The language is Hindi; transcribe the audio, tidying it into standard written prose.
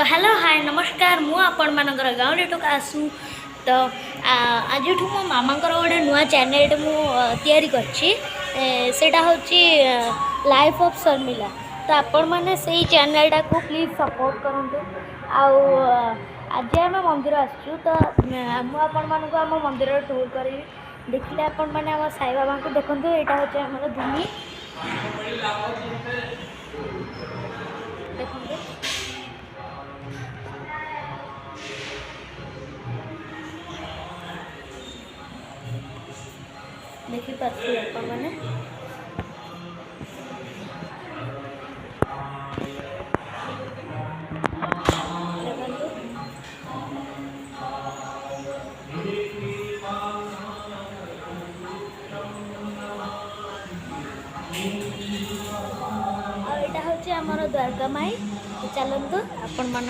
हेलो हाय नमस्कार मु आपण मानकर गाँव टोक आसू तो आज मो मामा गोटे नुआ चैनल मु तैयारी करटा हूँ लाइफ ऑफ शर्मिला। तो आपण मैंने से चैनल टा को प्लीज सपोर्ट करूँ। आज आम मंदिर आसचु तो मुझे आम मंदिर टूर करी देखिले आपण मैंने आम साई बाबा को देखो। यहाँ हूँ आम धूमि देखो देखिए आपण मैंने यहाँ हूँ आमर द्वारका माई। चलतु आपण मान